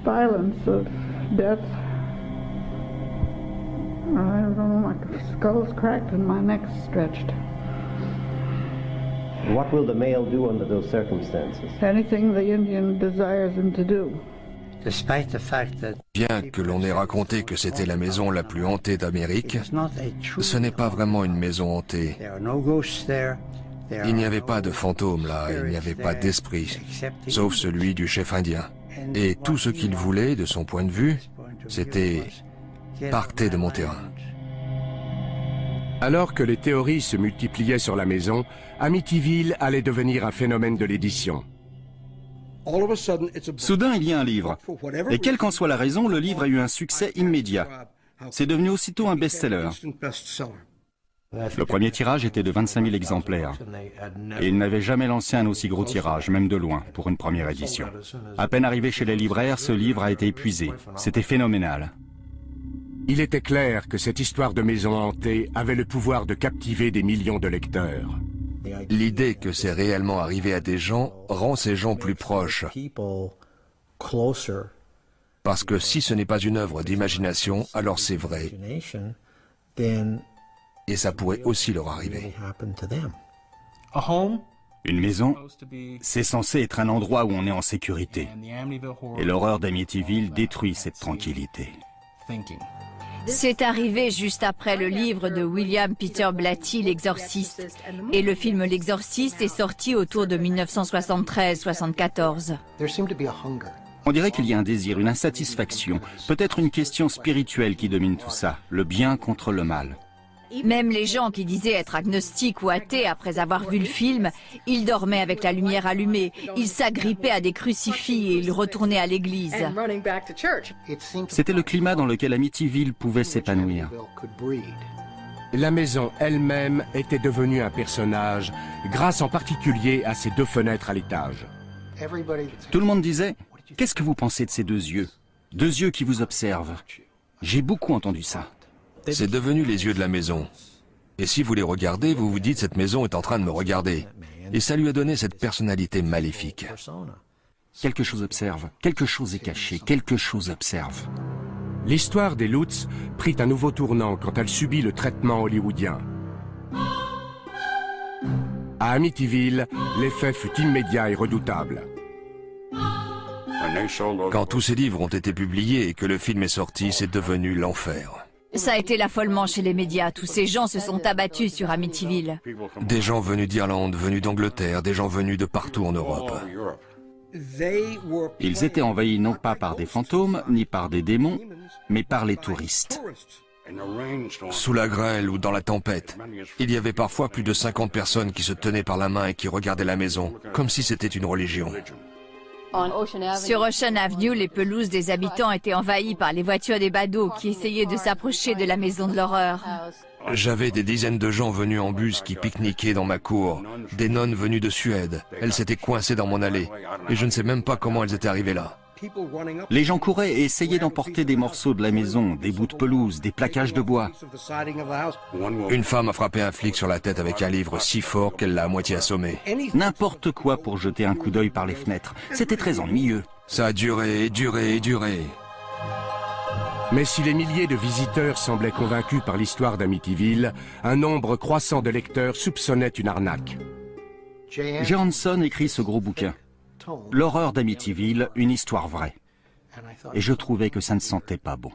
Speaker 8: Violence of death. I don't know, my skull's cracked and my neck's stretched.
Speaker 7: What will the male do under those circumstances?
Speaker 8: Anything the Indian desires him to do.
Speaker 7: Despite the fact that
Speaker 4: Bien que l'on ait raconté que c'était la maison la plus hantée d'Amérique, ce n'est pas vraiment une maison hantée.
Speaker 7: there are no ghosts there,
Speaker 4: Il n'y avait pas de fantômes là, il n'y avait pas d'esprit, sauf celui du chef indien. Et tout ce qu'il voulait, de son point de vue, c'était partez de mon terrain.
Speaker 1: Alors que les théories se multipliaient sur la maison, Amityville allait devenir un phénomène de l'édition.
Speaker 6: Soudain, il y a un livre. Et quelle qu'en soit la raison, le livre a eu un succès immédiat. C'est devenu aussitôt un best-seller. Le premier tirage était de 25 000 exemplaires. Et il n'avait jamais lancé un aussi gros tirage, même de loin, pour une première édition. À peine arrivé chez les libraires, ce livre a été épuisé. C'était phénoménal.
Speaker 1: Il était clair que cette histoire de maison hantée avait le pouvoir de captiver des millions de lecteurs.
Speaker 4: L'idée que c'est réellement arrivé à des gens rend ces gens plus proches. Parce que si ce n'est pas une œuvre d'imagination, alors c'est vrai. Et ça pourrait aussi leur arriver.
Speaker 6: Une maison, c'est censé être un endroit où on est en sécurité. Et l'horreur d'Amityville détruit cette tranquillité.
Speaker 3: C'est arrivé juste après le livre de William Peter Blatty, L'Exorciste. Et le film L'Exorciste est sorti autour de 1973-74.
Speaker 6: On dirait qu'il y a un désir, une insatisfaction, peut-être une question spirituelle qui domine tout ça, le bien contre le mal.
Speaker 3: Même les gens qui disaient être agnostiques ou athées après avoir vu le film, ils dormaient avec la lumière allumée, ils s'agrippaient à des crucifix et ils retournaient à l'église.
Speaker 6: C'était le climat dans lequel Amityville pouvait s'épanouir.
Speaker 1: La maison elle-même était devenue un personnage, grâce en particulier à ses 2 fenêtres à l'étage.
Speaker 6: Tout le monde disait « Qu'est-ce que vous pensez de ces 2 yeux? 2 yeux qui vous observent. » J'ai beaucoup entendu ça.
Speaker 4: C'est devenu les yeux de la maison. Et si vous les regardez, vous vous dites cette maison est en train de me regarder. Et ça lui a donné cette personnalité maléfique.
Speaker 6: Quelque chose observe, quelque chose est caché, quelque chose observe.
Speaker 1: L'histoire des Lutz prit un nouveau tournant quand elle subit le traitement hollywoodien. À Amityville, l'effet fut immédiat et redoutable.
Speaker 4: Quand tous ces livres ont été publiés et que le film est sorti, c'est devenu l'enfer.
Speaker 3: Ça a été l'affolement chez les médias. Tous ces gens se sont abattus sur Amityville.
Speaker 4: Des gens venus d'Irlande, venus d'Angleterre, des gens venus de partout en Europe.
Speaker 6: Ils étaient envahis non pas par des fantômes, ni par des démons, mais par les touristes.
Speaker 4: Sous la grêle ou dans la tempête, il y avait parfois plus de 50 personnes qui se tenaient par la main et qui regardaient la maison, comme si c'était une religion.
Speaker 3: Sur Ocean Avenue, les pelouses des habitants étaient envahies par les voitures des badauds qui essayaient de s'approcher de la maison de l'horreur.
Speaker 4: J'avais des dizaines de gens venus en bus qui pique-niquaient dans ma cour, des nonnes venues de Suède. Elles s'étaient coincées dans mon allée, et je ne sais même pas comment elles étaient arrivées là.
Speaker 6: Les gens couraient et essayaient d'emporter des morceaux de la maison, des bouts de pelouse, des plaquages de bois.
Speaker 4: Une femme a frappé un flic sur la tête avec un livre si fort qu'elle l'a à moitié assommé.
Speaker 6: N'importe quoi pour jeter un coup d'œil par les fenêtres. C'était très ennuyeux.
Speaker 4: Ça a duré et duré et duré.
Speaker 1: Mais si les milliers de visiteurs semblaient convaincus par l'histoire d'Amityville, un nombre croissant de lecteurs soupçonnait une arnaque.
Speaker 6: Johansson écrit ce gros bouquin. L'horreur d'Amityville, une histoire vraie. Et je trouvais que ça ne sentait pas bon.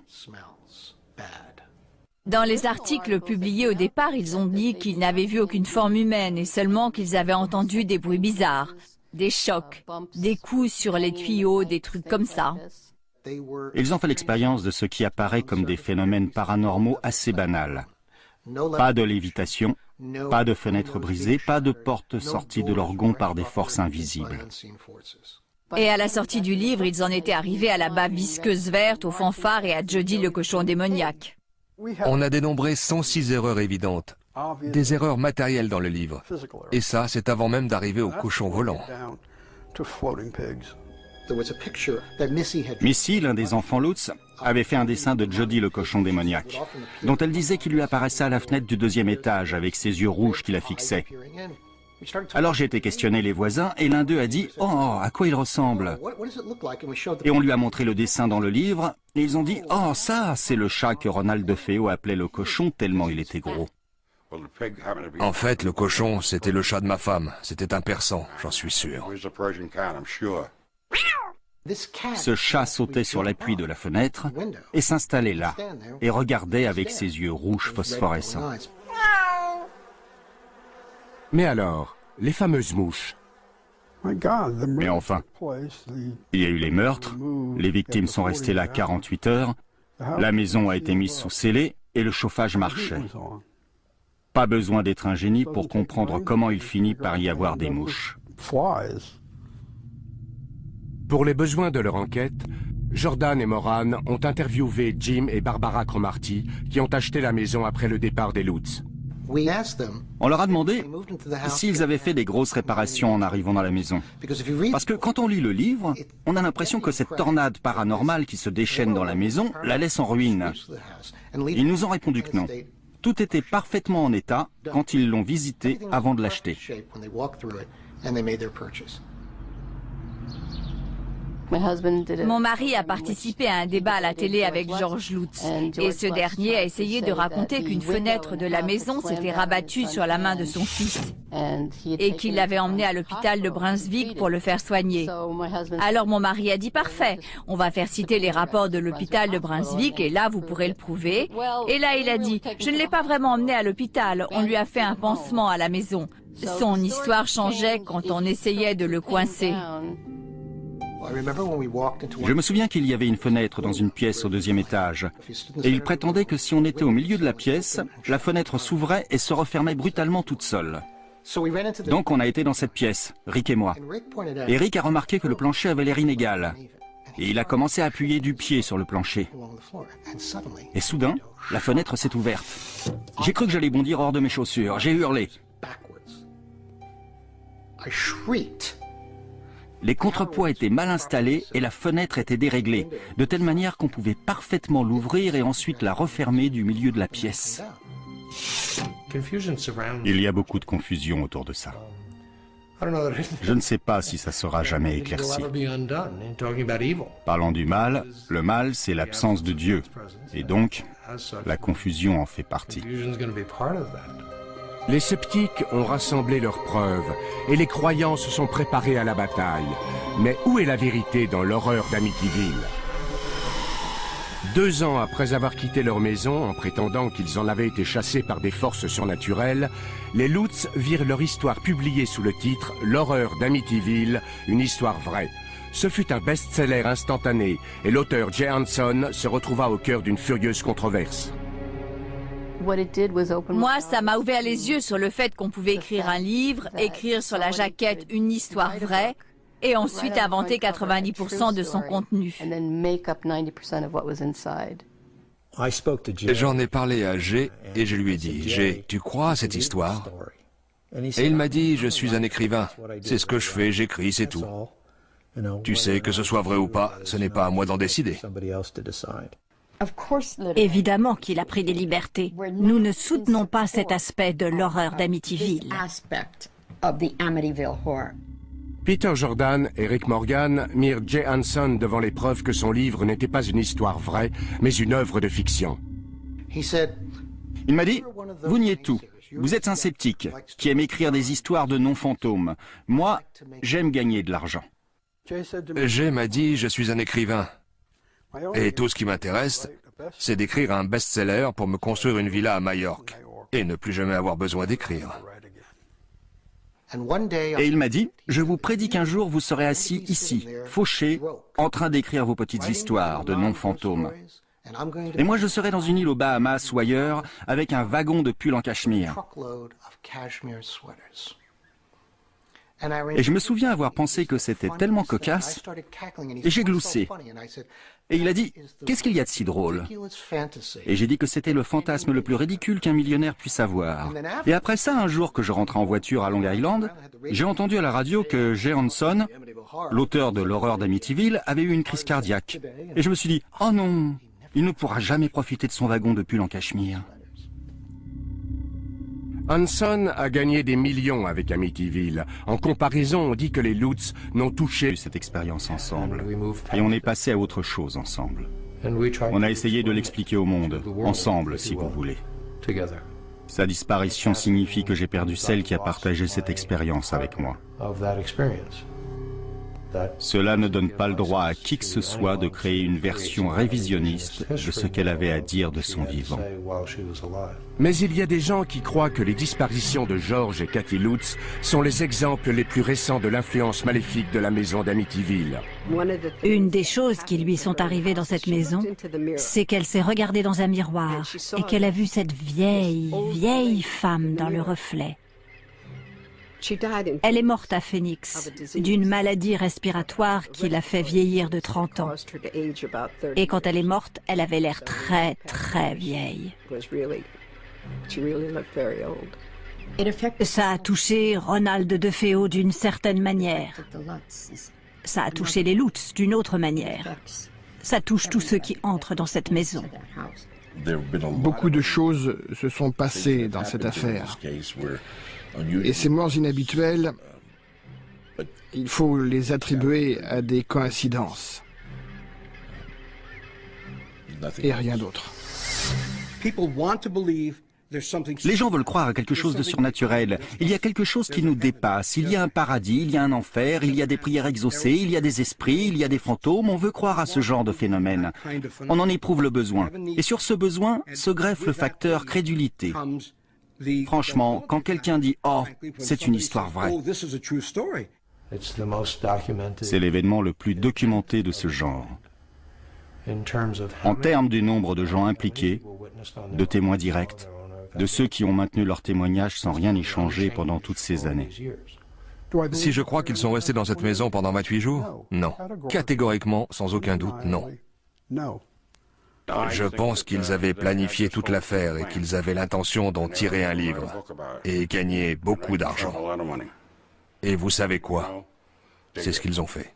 Speaker 3: Dans les articles publiés au départ, ils ont dit qu'ils n'avaient vu aucune forme humaine et seulement qu'ils avaient entendu des bruits bizarres, des chocs, des coups sur les tuyaux, des trucs comme ça.
Speaker 6: Ils ont fait l'expérience de ce qui apparaît comme des phénomènes paranormaux assez banals. Pas de lévitation, pas de fenêtres brisées, pas de portes sorties de leur gonds par des forces invisibles.
Speaker 3: Et à la sortie du livre, ils en étaient arrivés à la bave visqueuse verte, aux fanfares et à Jody le cochon démoniaque.
Speaker 4: On a dénombré 106 erreurs évidentes, des erreurs matérielles dans le livre. Et ça, c'est avant même d'arriver au cochon volant.
Speaker 6: Missy, l'un des enfants Lutz, avait fait un dessin de Jody le cochon démoniaque, dont elle disait qu'il lui apparaissait à la fenêtre du 2e étage avec ses yeux rouges qui la fixaient. Alors j'ai été questionner les voisins et l'un d'eux a dit « Oh, à quoi il ressemble ?» Et on lui a montré le dessin dans le livre et ils ont dit « Oh, ça, c'est le chat que Ronald DeFeo appelait le cochon tellement il était gros. »
Speaker 4: En fait, le cochon, c'était le chat de ma femme. C'était un persan, j'en suis sûr.
Speaker 6: Ce chat sautait sur l'appui de la fenêtre et s'installait là et regardait avec ses yeux rouges phosphorescents.
Speaker 1: Mais alors, les fameuses mouches.
Speaker 6: Mais enfin, il y a eu les meurtres, les victimes sont restées là 48 heures, la maison a été mise sous scellé et le chauffage marchait. Pas besoin d'être un génie pour comprendre comment il finit par y avoir des mouches.
Speaker 1: Pour les besoins de leur enquête, Jordan et Moran ont interviewé Jim et Barbara Cromarty, qui ont acheté la maison après le départ des Lutz.
Speaker 6: On leur a demandé s'ils avaient fait des grosses réparations en arrivant dans la maison. Parce que quand on lit le livre, on a l'impression que cette tornade paranormale qui se déchaîne dans la maison la laisse en ruine. Ils nous ont répondu que non. Tout était parfaitement en état quand ils l'ont visité avant de l'acheter.
Speaker 3: Mon mari a participé à un débat à la télé avec George Lutz et ce dernier a essayé de raconter qu'une fenêtre de la maison s'était rabattue sur la main de son fils et qu'il l'avait emmené à l'hôpital de Brunswick pour le faire soigner. Alors mon mari a dit parfait, on va faire citer les rapports de l'hôpital de Brunswick et là vous pourrez le prouver. Et là il a dit, je ne l'ai pas vraiment emmené à l'hôpital, on lui a fait un pansement à la maison. Son histoire changeait quand on essayait de le coincer.
Speaker 6: Je me souviens qu'il y avait une fenêtre dans une pièce au 2e étage. Et il prétendait que si on était au milieu de la pièce, la fenêtre s'ouvrait et se refermait brutalement toute seule. Donc on a été dans cette pièce, Rick et moi. Et Rick a remarqué que le plancher avait l'air inégal. Et il a commencé à appuyer du pied sur le plancher. Et soudain, la fenêtre s'est ouverte. J'ai cru que j'allais bondir hors de mes chaussures. J'ai hurlé. Les contrepoids étaient mal installés et la fenêtre était déréglée, de telle manière qu'on pouvait parfaitement l'ouvrir et ensuite la refermer du milieu de la pièce. Il y a beaucoup de confusion autour de ça. Je ne sais pas si ça sera jamais éclairci. Parlant du mal, le mal c'est l'absence de Dieu, et donc la confusion en fait partie.
Speaker 1: Les sceptiques ont rassemblé leurs preuves et les croyants se sont préparés à la bataille. Mais où est la vérité dans l'horreur d'Amityville? 2 ans après avoir quitté leur maison en prétendant qu'ils en avaient été chassés par des forces surnaturelles, les Lutz virent leur histoire publiée sous le titre « L'horreur d'Amityville, une histoire vraie ». Ce fut un best-seller instantané et l'auteur Jay Hanson se retrouva au cœur d'une furieuse controverse.
Speaker 3: Moi, ça m'a ouvert les yeux sur le fait qu'on pouvait écrire un livre, écrire sur la jaquette une histoire vraie, et ensuite inventer 90% de son contenu.
Speaker 4: J'en ai parlé à Jay et je lui ai dit, Jay, tu crois à cette histoire? Et il m'a dit, je suis un écrivain, c'est ce que je fais, j'écris, c'est tout. Tu sais, que ce soit vrai ou pas, ce n'est pas à moi d'en décider.
Speaker 2: Évidemment qu'il a pris des libertés. Nous ne soutenons pas cet aspect de l'horreur d'Amityville.
Speaker 1: Peter Jordan et Rick Morgan mirent Jay Hanson devant les preuves que son livre n'était pas une histoire vraie, mais une œuvre de fiction.
Speaker 6: Il m'a dit, vous niez tout. Vous êtes un sceptique qui aime écrire des histoires de non-fantômes. Moi, j'aime gagner de l'argent.
Speaker 4: Jay m'a dit, je suis un écrivain. Et tout ce qui m'intéresse, c'est d'écrire un best-seller pour me construire une villa à Majorque et ne plus jamais avoir besoin d'écrire.
Speaker 6: Et il m'a dit, je vous prédis qu'un jour vous serez assis ici, fauché, en train d'écrire vos petites histoires de non-fantômes. Et moi je serai dans une île aux Bahamas ou ailleurs avec un wagon de pulls en cachemire. Et je me souviens avoir pensé que c'était tellement cocasse, et j'ai gloussé. Et il a dit, qu'est-ce qu'il y a de si drôle? Et j'ai dit que c'était le fantasme le plus ridicule qu'un millionnaire puisse avoir. Et après ça, un jour que je rentrais en voiture à Long Island, j'ai entendu à la radio que Jay Hanson, l'auteur de l'horreur d'Amityville, avait eu une crise cardiaque. Et je me suis dit, oh non, il ne pourra jamais profiter de son wagon de pull en cachemire.
Speaker 1: Hanson a gagné des millions avec Amityville. En comparaison, on dit que les Lutz n'ont touché
Speaker 6: cette expérience ensemble. Et on est passé à autre chose ensemble. On a essayé de l'expliquer au monde, ensemble si vous voulez. Sa disparition signifie que j'ai perdu celle qui a partagé cette expérience avec moi. Cela ne donne pas le droit à qui que ce soit de créer une version révisionniste de ce qu'elle avait à dire de son vivant.
Speaker 1: Mais il y a des gens qui croient que les disparitions de George et Kathy Lutz sont les exemples les plus récents de l'influence maléfique de la maison d'Amityville.
Speaker 2: Une des choses qui lui sont arrivées dans cette maison, c'est qu'elle s'est regardée dans un miroir et qu'elle a vu cette vieille femme dans le reflet. Elle est morte à Phoenix, d'une maladie respiratoire qui l'a fait vieillir de 30 ans. Et quand elle est morte, elle avait l'air très vieille. Ça a touché Ronald DeFeo d'une certaine manière. Ça a touché les Lutz d'une autre manière. Ça touche tous ceux qui entrent dans cette maison.
Speaker 5: Beaucoup de choses se sont passées dans cette affaire. Et ces morts inhabituelles Il faut les attribuer à des coïncidences. Et rien d'autre.
Speaker 6: Les gens veulent croire à quelque chose de surnaturel. Il y a quelque chose qui nous dépasse. Il y a un paradis, il y a un enfer, il y a des prières exaucées, il y a des esprits, il y a des fantômes. On veut croire à ce genre de phénomène. On en éprouve le besoin. Et sur ce besoin se greffe le facteur crédulité. Franchement, quand quelqu'un dit « Oh, c'est une histoire vraie », c'est l'événement le plus documenté de ce genre. En termes du nombre de gens impliqués, de témoins directs, de ceux qui ont maintenu leur témoignage sans rien y changer pendant toutes ces années.
Speaker 4: Si je crois qu'ils sont restés dans cette maison pendant 28 jours? Non. Catégoriquement, sans aucun doute, non. Je pense qu'ils avaient planifié toute l'affaire et qu'ils avaient l'intention d'en tirer un livre et gagner beaucoup d'argent. Et vous savez quoi? C'est ce qu'ils ont fait.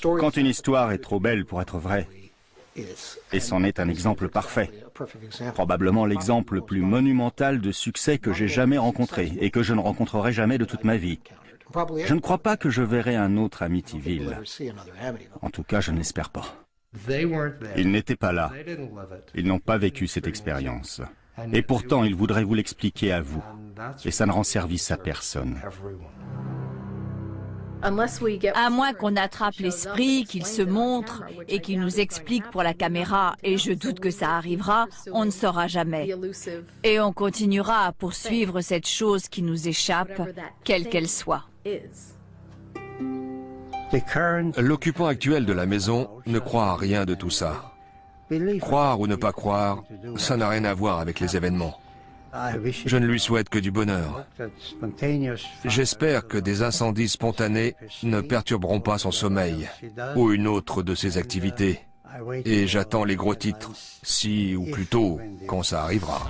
Speaker 6: Quand une histoire est trop belle pour être vraie, et c'en est un exemple parfait, probablement l'exemple le plus monumental de succès que j'ai jamais rencontré et que je ne rencontrerai jamais de toute ma vie. Je ne crois pas que je verrai un autre Amityville. En tout cas, je n'espère pas. Ils n'étaient pas là. Ils n'ont pas vécu cette expérience. Et pourtant, ils voudraient vous l'expliquer à vous. Et ça ne rend service à personne.
Speaker 3: À moins qu'on attrape l'esprit, qu'il se montre et qu'il nous explique pour la caméra, et je doute que ça arrivera, on ne saura jamais. Et on continuera à poursuivre cette chose qui nous échappe, quelle qu'elle soit.
Speaker 4: L'occupant actuel de la maison ne croit à rien de tout ça. Croire ou ne pas croire, ça n'a rien à voir avec les événements. Je ne lui souhaite que du bonheur. J'espère que des incendies spontanés ne perturberont pas son sommeil ou une autre de ses activités. Et j'attends les gros titres, si ou plutôt quand ça arrivera.